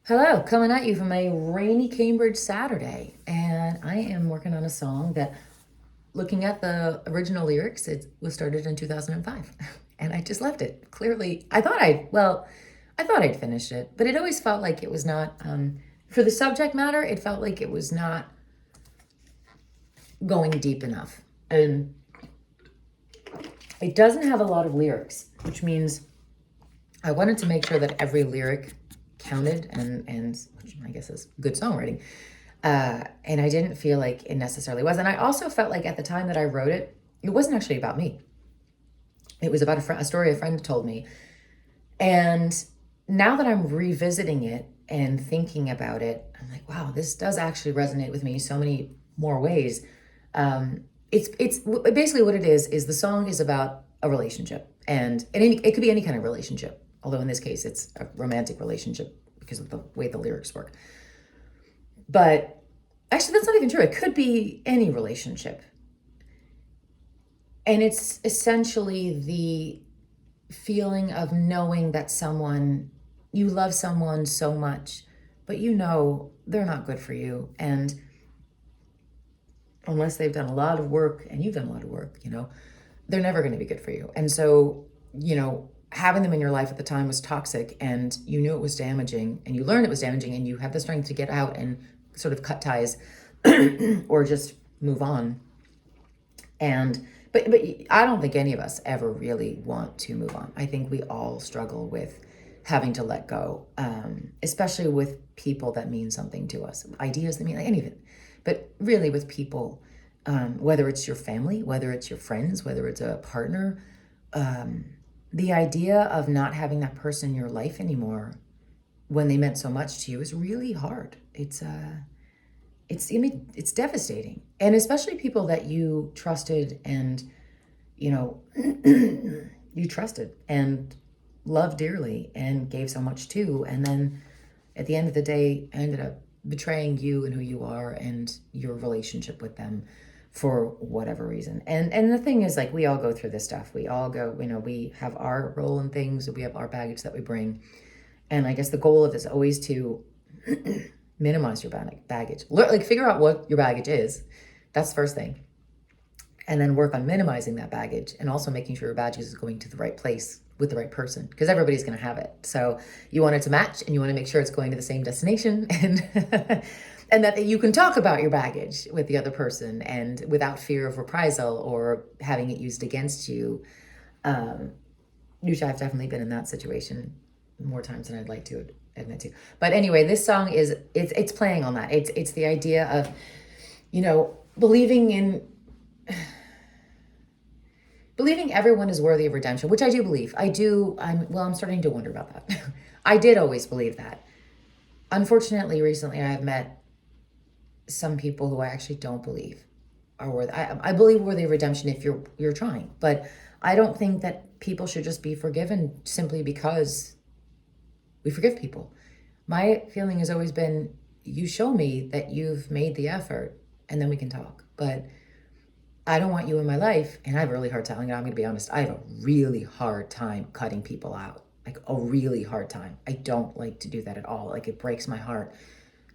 Hello, coming at you from a rainy Cambridge Saturday. And I am working on a song that, looking at the original lyrics, it was started in 2005. And I just left it. Clearly, I thought I'd finished it, but it always felt like it was not, for the subject matter, it felt like it was not going deep enough. And it doesn't have a lot of lyrics, which means I wanted to make sure that every lyric counted, and which I guess is good songwriting. And I didn't feel like it necessarily was. And I also felt like at the time that I wrote it, it wasn't actually about me. It was about a story a friend told me. And now that I'm revisiting it and thinking about it, I'm like, wow, this does actually resonate with me so many more ways. It's basically what it is the song is about a relationship, and it could be any kind of relationship. Although in this case, it's a romantic relationship because of the way the lyrics work. But actually, that's not even true. It could be any relationship. And it's essentially the feeling of knowing that you love someone so much, but you know they're not good for you. And unless they've done a lot of work and you've done a lot of work, they're never going to be good for you. And so, having them in your life at the time was toxic, and you knew it was damaging, and you learned it was damaging, and you have the strength to get out and sort of cut ties or just move on. But I don't think any of us ever really want to move on. I think we all struggle with having to let go, especially with people that mean something to us, ideas that mean like anything, but really with people, whether it's your family, whether it's your friends, whether it's a partner, the idea of not having that person in your life anymore when they meant so much to you is really hard. It's devastating, and especially people that you trusted and you trusted and loved dearly and gave so much to, and then at the end of the day ended up betraying you and who you are and your relationship with them for whatever reason. And the thing is, like, we all go through this stuff. We all go, we have our role in things, we have our baggage that we bring. And I guess the goal of this is always to minimize your baggage. Like, figure out what your baggage is. That's the first thing. And then work on minimizing that baggage, and also making sure your baggage is going to the right place with the right person, because everybody's going to have it. So you want it to match, and you want to make sure it's going to the same destination, and and that you can talk about your baggage with the other person and without fear of reprisal or having it used against you. Which I've definitely been in that situation more times than I'd like to admit to. But anyway, this song it's playing on that. It's the idea of, believing in believing everyone is worthy of redemption, which I do believe. I'm starting to wonder about that. I did always believe that. Unfortunately, recently I've met some people who I actually don't believe are worthy. I believe worthy of redemption if you're trying, but I don't think that people should just be forgiven simply because we forgive people. My feeling has always been, you show me that you've made the effort, and then we can talk. But I don't want you in my life, and I have a really hard time. I'm going to be honest. I have a really hard time cutting people out, like a really hard time. I don't like to do that at all. Like, it breaks my heart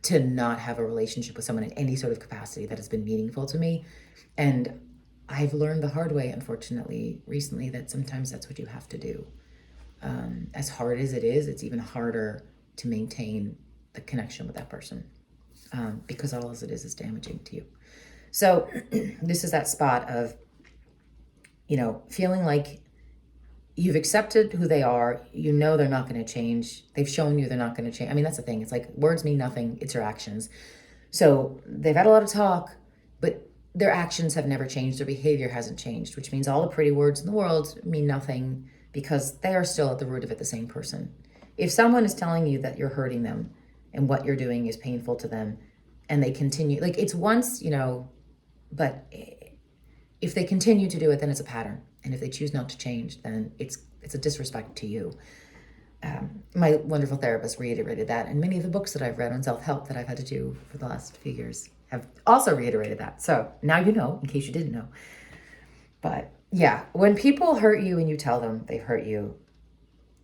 to not have a relationship with someone in any sort of capacity that has been meaningful to me. And I've learned the hard way, unfortunately, recently, that sometimes that's what you have to do. As hard as it is, it's even harder to maintain the connection with that person, because all it is damaging to you. So this is that spot of, feeling like you've accepted who they are. They're not going to change. They've shown you they're not going to change. I mean, that's the thing. It's like, words mean nothing. It's your actions. So they've had a lot of talk, but their actions have never changed. Their behavior hasn't changed, which means all the pretty words in the world mean nothing, because they are still at the root of it the same person. If someone is telling you that you're hurting them and what you're doing is painful to them, and they continue, like, it's once, but if they continue to do it, then it's a pattern. And if they choose not to change, then it's a disrespect to you. My wonderful therapist reiterated that, and many of the books that I've read on self-help that I've had to do for the last few years have also reiterated that. So now you know, in case you didn't know. But yeah, when people hurt you and you tell them they've hurt you,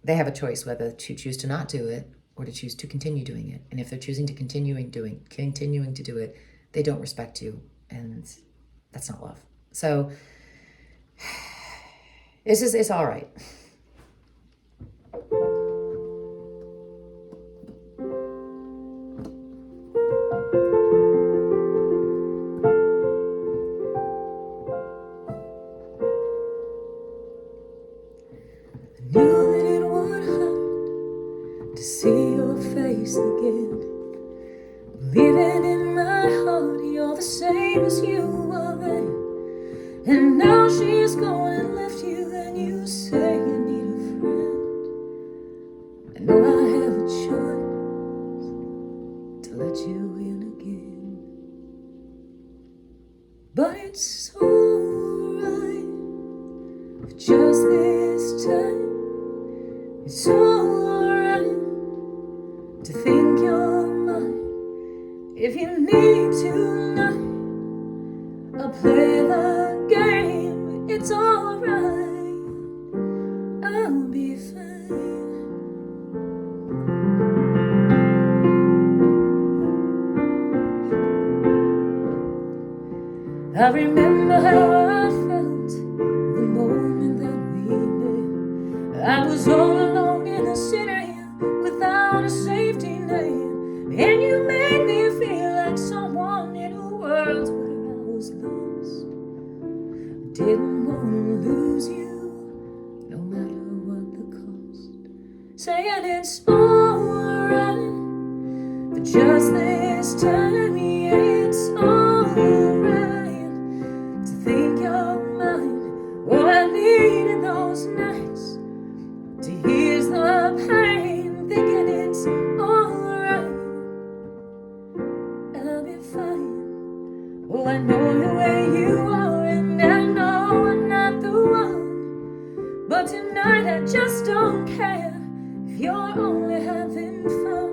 they have a choice whether to choose to not do it or to choose to continue doing it. And if they're choosing to continuing to do it, they don't respect you, and that's not love. So it's all right. I knew that it would hurt to see your face again. Living in my heart, you're the same as you were then. And now she's gone and left you, and you say you need a friend. I know I have a choice to let you in again, but it's alright for just this time. It's alright to think you're mine. If you need tonight, I'll play the game. It's alright, I'll be fine. I remember how I felt the moment that we met. I was all alone in the city without a safety net, and you made me feel like someone in a world where I was lost. I didn't want to lose you, no matter what the cost. Saying it's alright for just this time, yeah, it's alright to think you're mine. Oh, I needed those nights to ease the pain, thinking it's alright, I'll be fine. Oh, I know the way you are, and I know I'm not the one, but tonight I just don't care if you're only having fun.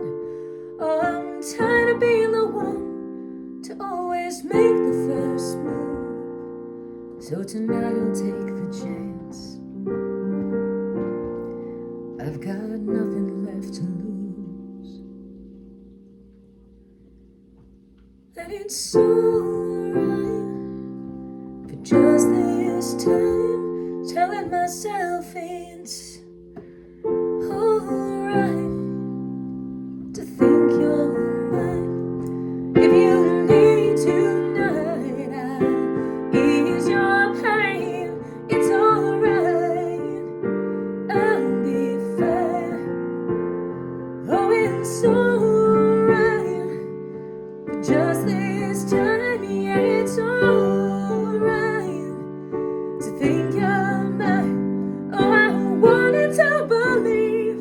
Oh, I'm tired of being the one to always make the first move. So tonight I'll take the chance. I've got nothing left to lose. And it's alright for just this time, telling myself it's alright to think you're mine. If you need tonight, I'll ease your pain. It's alright, I'll be fine. Oh, it's alright for just this time, yeah, it's alright to think you're mine. Oh, I wanted to believe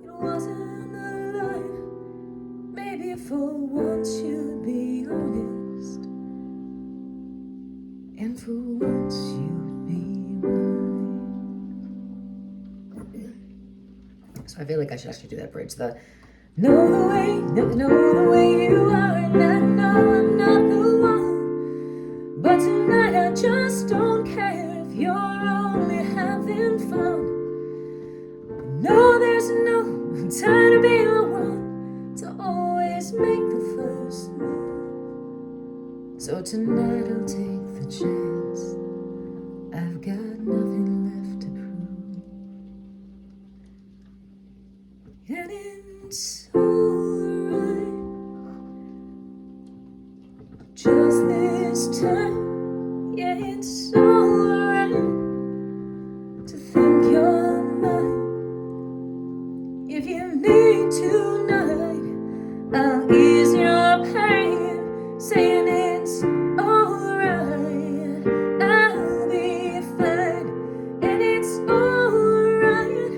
it wasn't a lie. Maybe for once you'd be honest, and for once you'd be mine. So I feel like I should actually do that bridge. The know the way you are, and I know I'm not the one, but tonight I just don't care if you're only having fun. No, there's no time to be the one to always make the first move. So tonight I'll take the chance. I've got nothing left to prove, and it's alright just this time, yeah, it's alright to think you're mine. If you need tonight, I'll ease your pain, saying it's alright, I'll be fine. And it's alright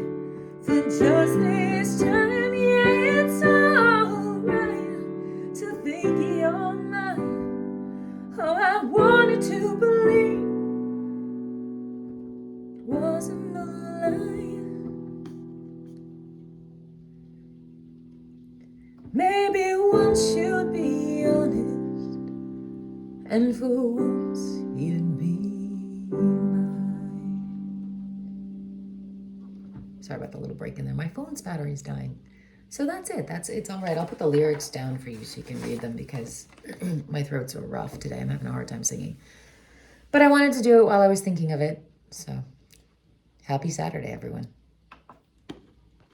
for just this time, yeah, it's alright to think you're mine. Oh, I wanted to believe it wasn't a lie. Maybe once you'd be honest, and for once you'd be mine. Sorry about the little break in there. My phone's battery's dying. So that's it. It's all right. I'll put the lyrics down for you so you can read them because my throat's so rough today. I'm having a hard time singing. But I wanted to do it while I was thinking of it. So happy Saturday, everyone.